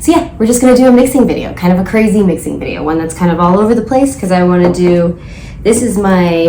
So yeah, we're just gonna do a mixing video, kind of a crazy mixing video, one that's kind of all over the place, because I want to do, this is my,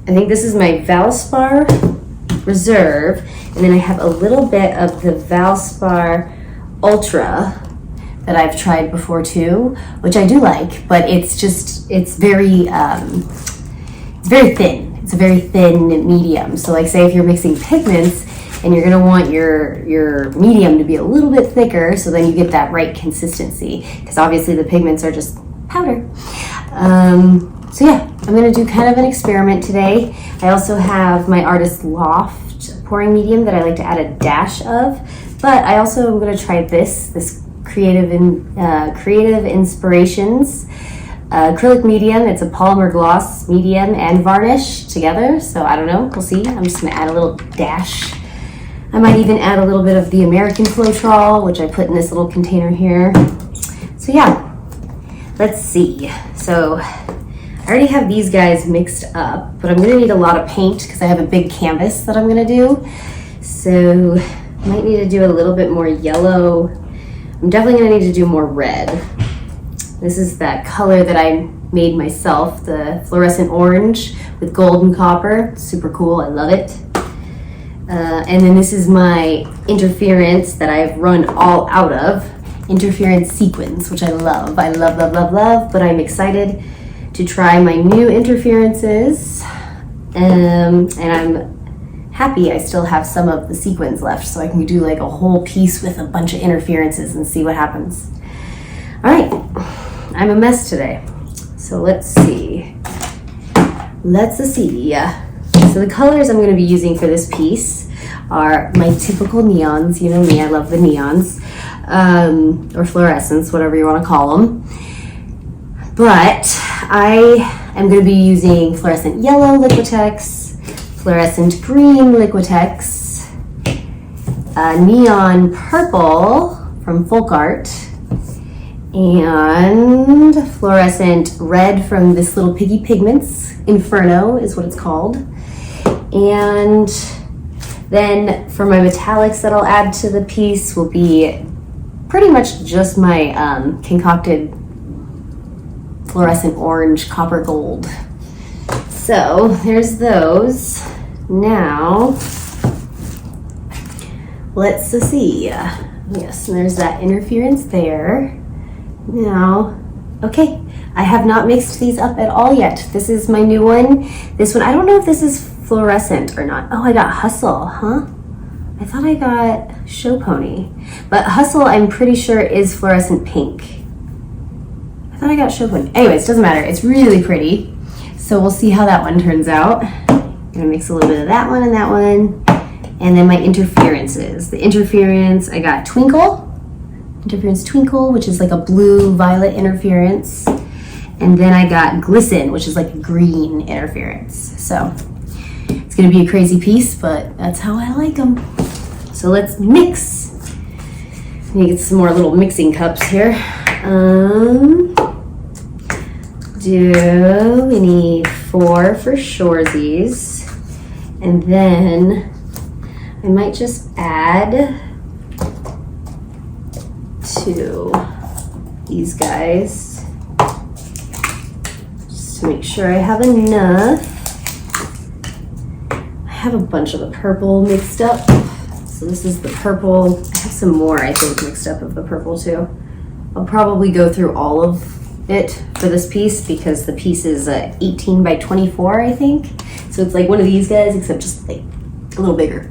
I think this is my valspar reserve, and then I have a little bit of the valspar ultra that I've tried before too, which I do like, but it's just, it's very thin. It's a very thin medium. So like say if you're mixing pigments and you're gonna want your medium to be a little bit thicker, so then you get that right consistency, because obviously the pigments are just powder. So yeah, I'm gonna do kind of an experiment today. I also have my Artist Loft pouring medium that I like to add a dash of, but I also am gonna try this Creative Inspirations acrylic medium. It's a polymer gloss medium and varnish together, so I don't know, we'll see. I'm just gonna add a little dash. I might even add a little bit of the American Floetrol, which I put in this little container here. So yeah, let's see. So I already have these guys mixed up, but I'm gonna need a lot of paint because I have a big canvas that I'm gonna do. So I might need to do a little bit more yellow. I'm definitely gonna need to do more red. This is that color that I made myself, the fluorescent orange with gold and copper. Super cool, I love it. And then this is my interference that I've run all out of, interference sequins, which I love. I love, love, love, love, but I'm excited to try my new interferences. And I'm happy I still have some of the sequins left, so I can do like a whole piece with a bunch of interferences and see what happens. All right, I'm a mess today. So let's see. So the colors I'm gonna be using for this piece are my typical neons. You know me, I love the neons, or fluorescents, whatever you wanna call them. But I am gonna be using fluorescent yellow Liquitex, fluorescent green Liquitex, neon purple from Folk Art, and fluorescent red from this little Piggy Pigments. Inferno is what it's called. And then for my metallics that I'll add to the piece will be pretty much just my concocted fluorescent orange, copper, gold. So there's those. Now, let's see. Yes, and there's that interference there. Now, okay, I have not mixed these up at all yet. This is my new one. This one, I don't know if this is fluorescent or not. Oh, I got Hustle, huh? I thought I got Show Pony. But Hustle, I'm pretty sure, is fluorescent pink. I thought I got Show Pony. Anyways, doesn't matter. It's really pretty. So we'll see how that one turns out. I'm gonna mix a little bit of that one and that one. And then my interferences. The interference, I got Twinkle. Interference Twinkle, which is like a blue-violet interference. And then I got Glisten, which is like a green interference. So it's gonna be a crazy piece, but that's how I like them. So let's mix. Let me get some more little mixing cups here. We need 4 for shoresies. And then I might just add 2 these guys, just to make sure I have enough. I have a bunch of the purple mixed up. So this is the purple. I have some more, I think, mixed up of the purple too. I'll probably go through all of it for this piece because the piece is 18 by 24, I think. So it's like one of these guys, except just like a little bigger.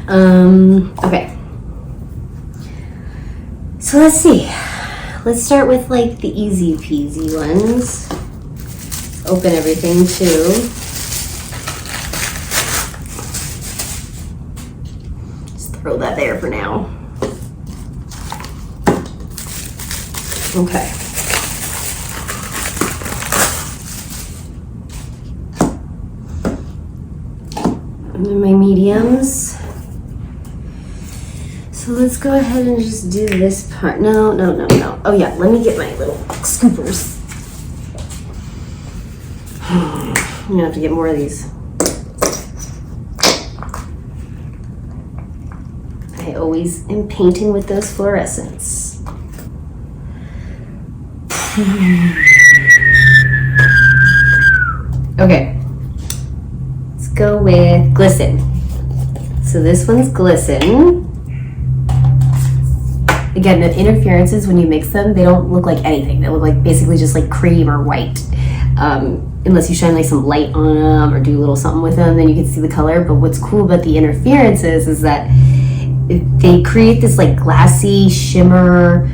Okay. So let's see. Let's start with like the easy peasy ones. Open everything too. Just throw that there for now. Okay. And then my mediums. So let's go ahead and just do this part. No. Oh yeah, let me get my little scoopers. I'm gonna have to get more of these. I I always am painting with those fluorescents. Okay, let's go with Glisten. So this one's Glisten. Again, the interferences, when you mix them, they don't look like anything. They look like basically just like cream or white. Unless you shine like some light on them or do a little something with them, then you can see the color. But what's cool about the interferences is that they create this like glassy shimmer,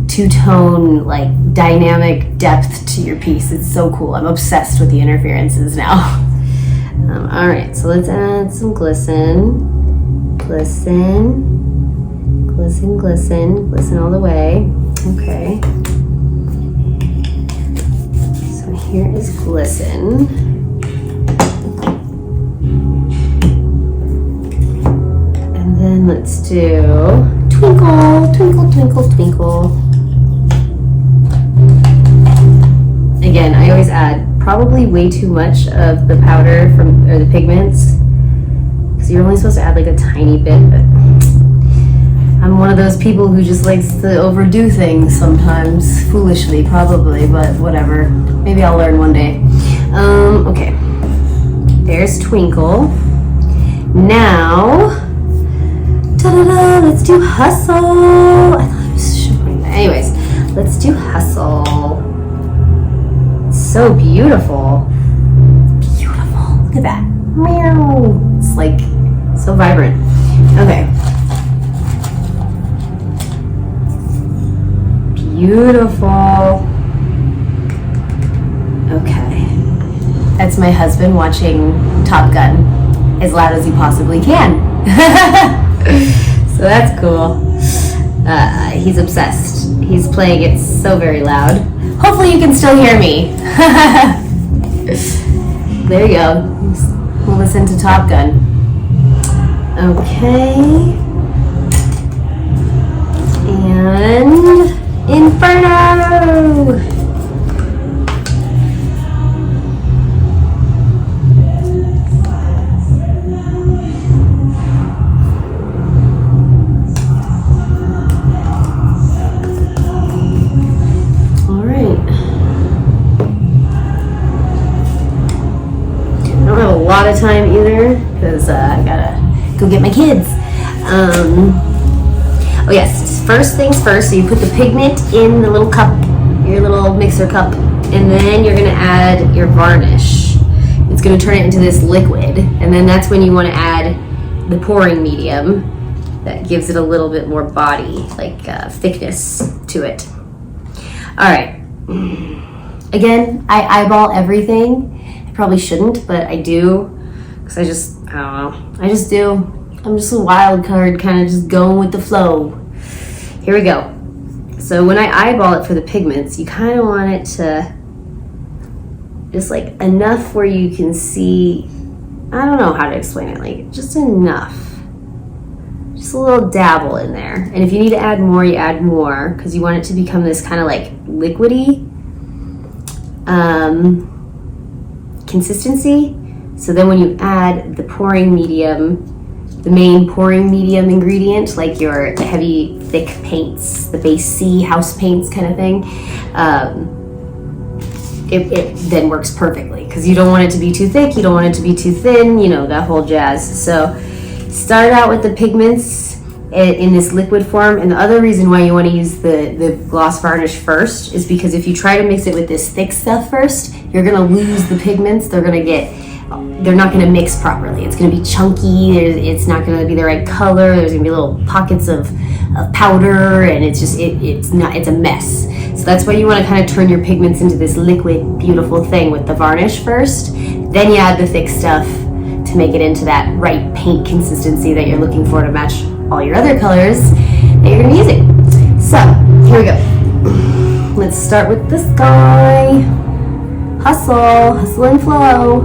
two-tone, like dynamic depth to your piece. It's so cool. I'm obsessed with the interferences now. All right, so let's add some Glisten. Glisten, glisten, glisten, glisten all the way. Okay. So here is Glisten. And then let's do Twinkle, Twinkle, Twinkle, Twinkle. Again, I always add probably way too much of the powder or the pigments, because you're only supposed to add like a tiny bit, but I'm one of those people who just likes to overdo things sometimes, foolishly probably, but whatever. Maybe I'll learn one day. Okay, there's Twinkle. Now, ta-da-da, let's do Hustle. I thought I was showing that. Anyways, let's do Hustle. So beautiful. Beautiful. Look at that. Meow. It's like so vibrant. Okay. Beautiful. Okay. That's my husband watching Top Gun as loud as he possibly can. So that's cool. He's obsessed. He's playing it so very loud. Hopefully you can still hear me. There you go. We'll listen to Top Gun. Okay. And Inferno! Lot of time either, because I gotta go get my kids. Oh yes, first things first, so you put the pigment in the little cup, your little mixer cup, and then you're gonna add your varnish. It's gonna turn it into this liquid, and then that's when you want to add the pouring medium that gives it a little bit more body, like thickness to it. All right, again, I eyeball everything. Probably shouldn't, but I do, because I don't know, I just do. I'm just a wild card, kind of just going with the flow. Here we go. So when I eyeball it for the pigments, you kind of want it to just like enough where you can see, I don't know how to explain it, like just enough. Just a little dabble in there. And if you need to add more, you add more, because you want it to become this kind of like liquidy consistency. So then when you add the pouring medium, the main pouring medium ingredient, like your heavy thick paints, the base C house paints kind of thing, it then works perfectly, because you don't want it to be too thick, you don't want it to be too thin, you know, that whole jazz. So start out with the pigments in this liquid form. And the other reason why you want to use the gloss varnish first is because if you try to mix it with this thick stuff first, you're going to lose the pigments. They're not going to mix properly. It's going to be chunky. It's not going to be the right color. There's going to be little pockets of powder, and it's just it's a mess. So that's why you want to kind of turn your pigments into this liquid, beautiful thing with the varnish first. Then you add the thick stuff to make it into that right paint consistency that you're looking for to match all your other colors that you're going to be using. So here we go. Let's start with this guy. Hustle and Flow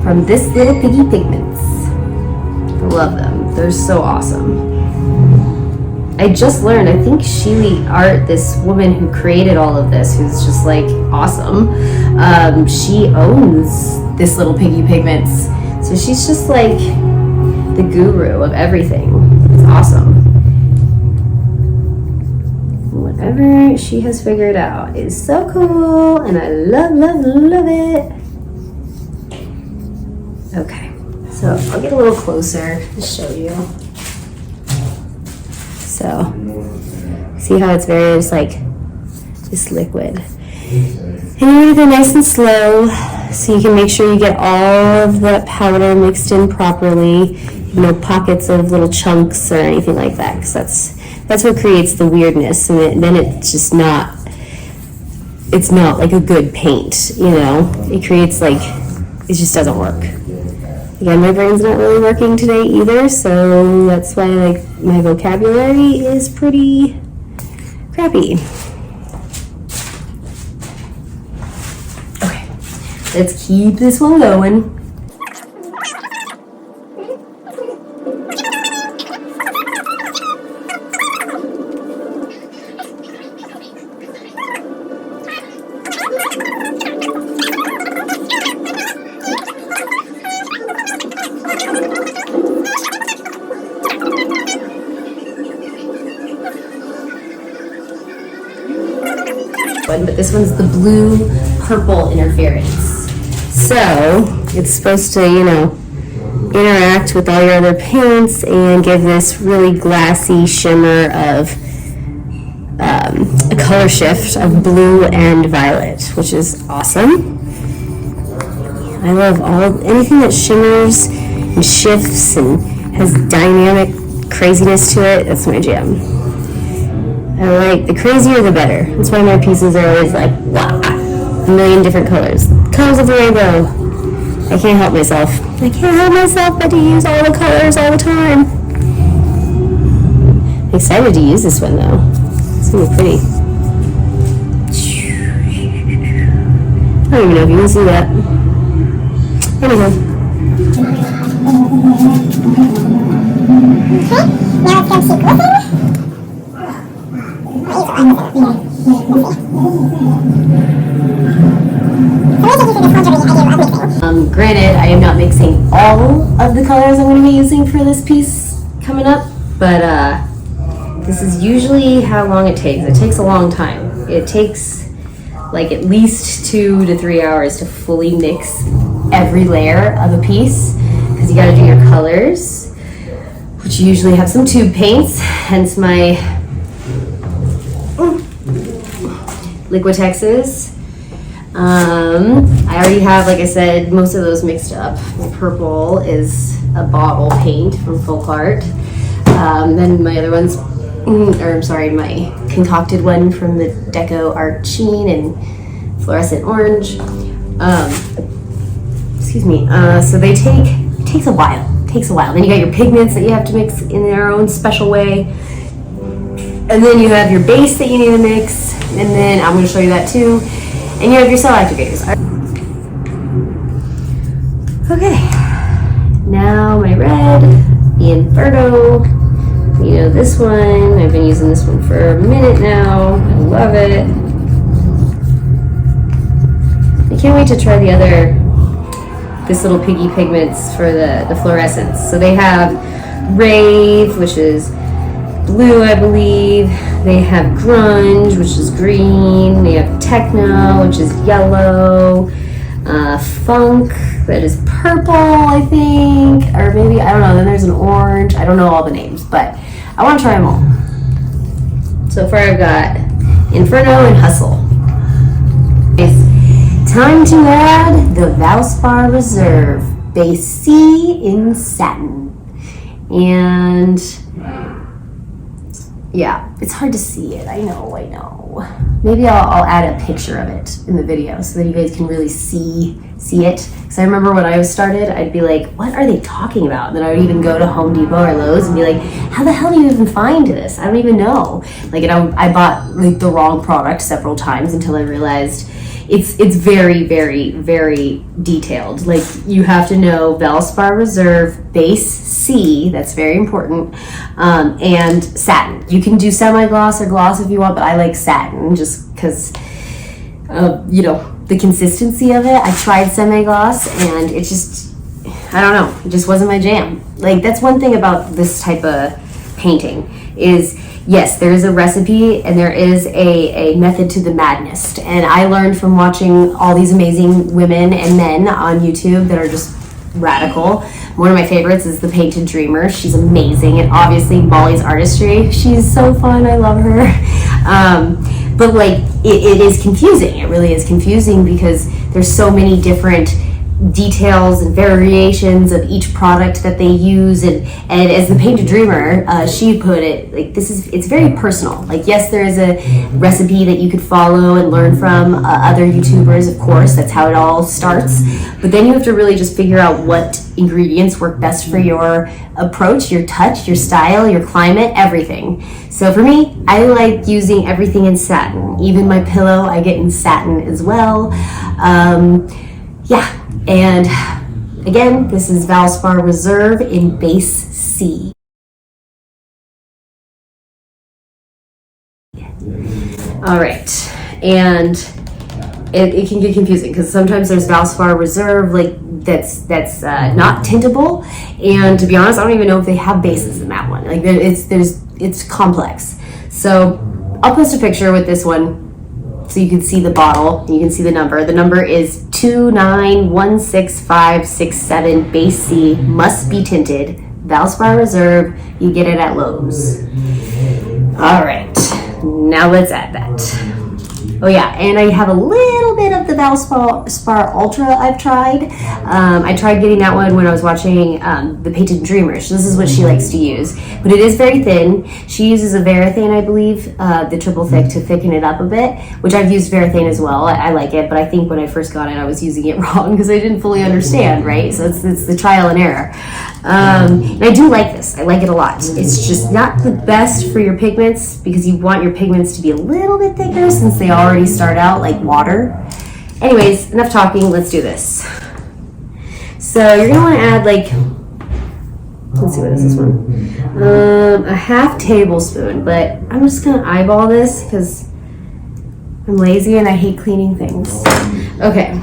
from This Little Piggy Pigments. I love them. They're so awesome. I just learned, I think Sheely Art, this woman who created all of this, who's just like awesome, she owns This Little Piggy Pigments. So she's just like the guru of everything. It's awesome. whatever she has figured out is so cool, and I love, love, love it. Okay, so I'll get a little closer to show you. So, see how it's very just like this liquid. And you're gonna go nice and slow so you can make sure you get all of the powder mixed in properly. No pockets of little chunks or anything like that, because that's what creates the weirdness, and then it's just not, it's not like a good paint, you know? It creates like, it just doesn't work. Again, my brain's not really working today either, so that's why like my vocabulary is pretty crappy. Okay, let's keep this one going. But this one's the blue purple interference. So it's supposed to, you know, interact with all your other paints and give this really glassy shimmer of a color shift of blue and violet, which is awesome. I love anything that shimmers and shifts and has dynamic craziness to it. That's my jam. I like, the crazier the better. That's why my pieces are always like, wow, a million different colors. Colors of the rainbow. I can't help myself. I can't help myself but to use all the colors all the time. I'm excited to use this one though. It's gonna be pretty. I don't even know if you can see that. Anyway. Okay, now let's go see Glisten. Granted, I am not mixing all of the colors I'm going to be using for this piece coming up, but this is usually how long it takes. It takes a long time. It takes like at least 2 to 3 hours to fully mix every layer of a piece, because you got to do your colors, which usually have some tube paints, hence my Liquitexes. I already have, like I said, most of those mixed up. My purple is a bottle paint from Folk Art. Then my other ones, my concocted one from the Deco Art Sheen and fluorescent orange. Excuse me. So it takes a while. It takes a while. Then you got your pigments that you have to mix in their own special way. And then you have your base that you need to mix. And then I'm going to show you that too. And you have your cell activators. Okay, now my red, the Inferno. You know this one, I've been using this one for a minute now. I love it. I can't wait to try this little piggy pigments for the fluorescence. So they have Rave, which is blue, I believe. They have Grunge, which is green. They have Techno, which is yellow. Funk, that is purple, I think. Or maybe, I don't know, then there's an orange. I don't know all the names, but I want to try them all. So far I've got Inferno and Hustle. It's time to add the Valspar Reserve Base C in Satin. And yeah, it's hard to see it. I know. Maybe I'll add a picture of it in the video so that you guys can really see it. Because I remember when I started, I'd be like, what are they talking about? And then I would even go to Home Depot or Lowe's and be like, how the hell do you even find this? I don't even know. Like, I bought like the wrong product several times until I realized it's very, very, very detailed. Like, you have to know Valspar Reserve Base C, that's very important, and Satin. You can do semi-gloss or gloss if you want, but I like Satin just because the consistency of it. I tried semi-gloss and it just, I don't know, it just wasn't my jam. Like, that's one thing about this type of painting is yes, there is a recipe and there is a method to the madness. And I learned from watching all these amazing women and men on YouTube that are just radical. One of my favorites is the Painted Dreamer. She's amazing. And obviously Molly's Artistry. She's so fun. I love her. But like, it is confusing. It really is confusing because there's so many different details and variations of each product that they use, and as the Painted Dreamer, she put it, like, it's very personal. Like, yes, there is a recipe that you could follow and learn from other YouTubers, of course, that's how it all starts, but then you have to really just figure out what ingredients work best for your approach, your touch, your style, your climate, everything. So for me, I like using everything in satin. Even my pillow I get in satin as well. Yeah. And again, this is Valspar Reserve in base C. All right, and it can get confusing because sometimes there's Valspar Reserve like that's not tintable, and to be honest, I don't even know if they have bases in that one. Like it's complex. So I'll post a picture with this one, so you can see the bottle, you can see the number. The number is 29165667 base C, must be tinted, Valspar Reserve. You get it at Lowe's. All right, now let's add that. Oh yeah, and I have a little bit of the Valspar Ultra I've tried. I tried getting that one when I was watching the Painted Dreamer. So this is what she likes to use. But it is very thin. She uses a Varathane, I believe, the triple thick to thicken it up a bit, which I've used Varathane as well. I like it, but I think when I first got it, I was using it wrong because I didn't fully understand, right? So it's the trial and error. And I do like this. I like it a lot. It's just not the best for your pigments because you want your pigments to be a little bit thicker since they already start out like water. Anyways, enough talking. Let's do this. So you're gonna want to add like, let's see, what is this one? A half tablespoon, but I'm just gonna eyeball this because I'm lazy and I hate cleaning things. Okay.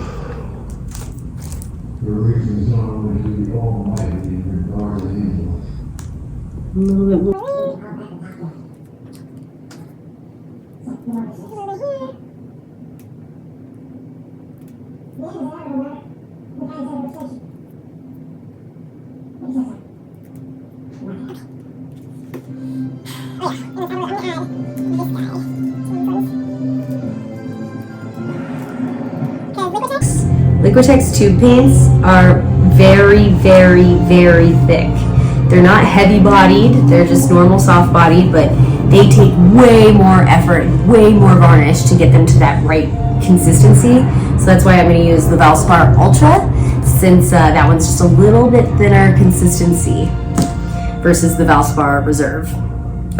A little bit more. Liquitex tube paints are very, very, very thick. They're not heavy bodied, they're just normal soft bodied, but they take way more effort, way more varnish to get them to that right consistency. So that's why I'm going to use the Valspar Ultra, since that one's just a little bit thinner consistency versus the Valspar Reserve.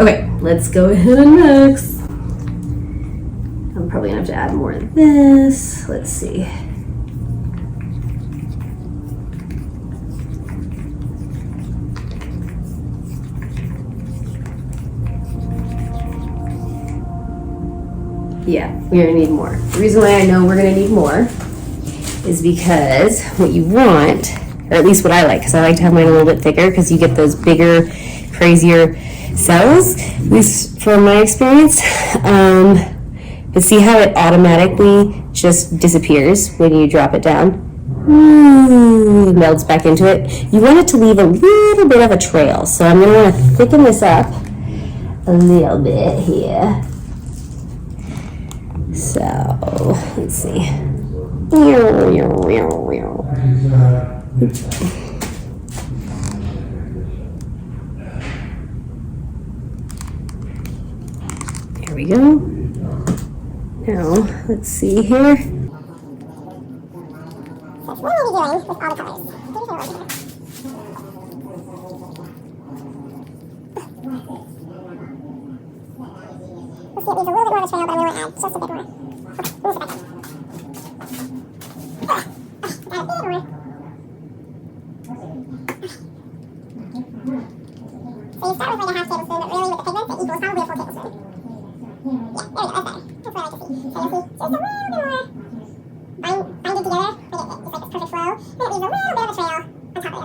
Okay, let's go ahead and mix. I'm probably going to have to add more of this. Let's see. Yeah, we're gonna need more. The reason why I know we're gonna need more is because what you want, or at least what I like, because I like to have mine a little bit thicker because you get those bigger, crazier cells, at least from my experience. But see how it automatically just disappears when you drop it down? It melts back into it. You want it to leave a little bit of a trail, so I'm gonna want to thicken this up a little bit here. So, let's see. There we go. Now, let's see here. What are we doing with all the colors? Let's see, it needs a little bit more of a trail, but I'm going to add just a bit more. Okay, where's the back? Add a bit more. So you start with like a half tablespoon, but really with the pigment, it equals probably a full tablespoon. Yeah, there we go, that's better. That's what I like to see. So you'll see just a little bit more binded together. It's like this perfect flow. And it leaves a little bit of a trail on top of the other paint as it goes down.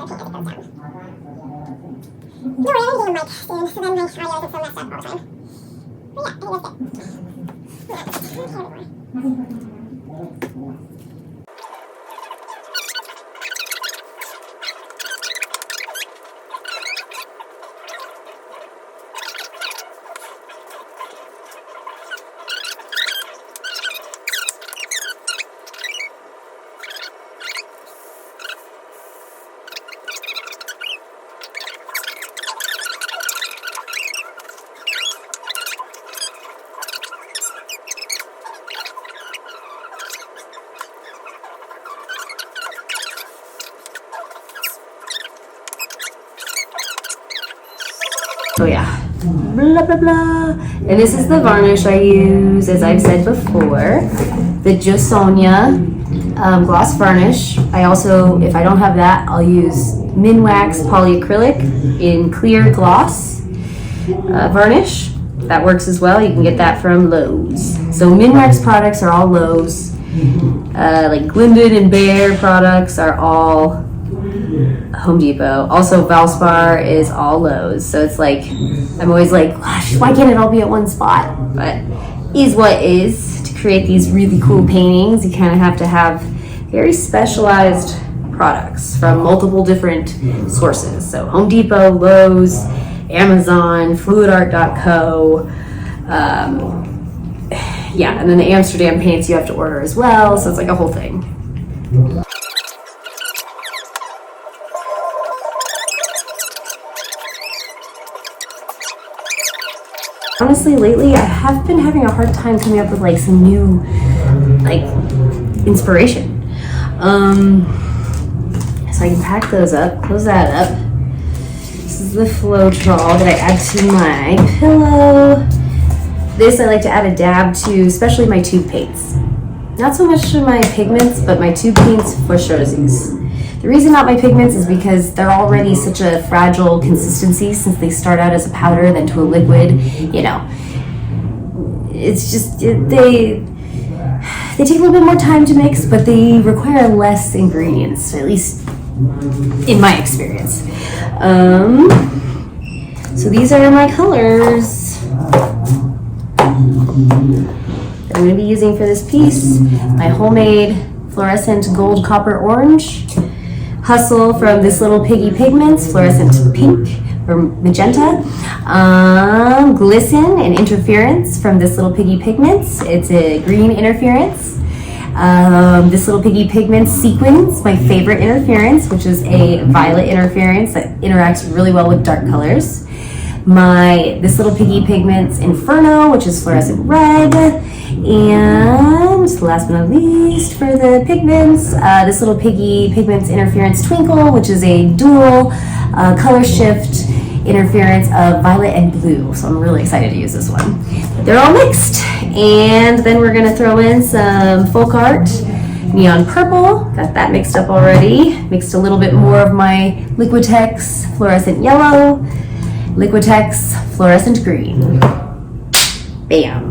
No, I'm going to need a mic soon, so then my audio isn't so messed up all the time. So yeah, blah blah blah. And this is the varnish I use, as I've said before, the Jo Sonja Gloss Varnish. I also, if I don't have that, I'll use Minwax Polyacrylic in clear gloss varnish. That works as well. You can get that from Lowe's. So Minwax products are all Lowe's. Like Glidden and Bear products are all Home Depot. Also valspar is all Lowe's. So it's like, I'm always like, gosh, why can't it all be at one spot? But is what is. To create these really cool paintings, you kind of have to have very specialized products from multiple different sources. So Home Depot, Lowe's, Amazon, fluidart.co. Yeah, and then the Amsterdam paints you have to order as well. So it's like a whole thing. Honestly, lately I have been having a hard time coming up with like some new like inspiration. So I can pack those up, close that up. This is the Floetrol that I add to my pillow. This I like to add a dab to, especially my tube paints. Not so much to my pigments, but my tube paints for showsies. The reason not my pigments is because they're already such a fragile consistency since they start out as a powder then to a liquid, you know. It's just, they take a little bit more time to mix, but they require less ingredients, at least in my experience. So these are my colors that I'm going to be using for this piece. My homemade fluorescent gold, copper, orange. Hustle from This Little Piggy Pigments, fluorescent pink or magenta. Glisten and Interference from This Little Piggy Pigments. It's a green interference. This Little Piggy Pigments Sequins, my favorite interference, which is a violet interference that interacts really well with dark colors. My This Little Piggy Pigments Inferno, which is fluorescent red. And last but not least, for the pigments, This Little Piggy Pigments Interference Twinkle, which is a dual color shift interference of violet and blue. So I'm really excited to use this one. They're all mixed. And then we're gonna throw in some folk art neon purple. Got that mixed up already. Mixed a little bit more of my Liquitex fluorescent yellow, Liquitex fluorescent green. Bam.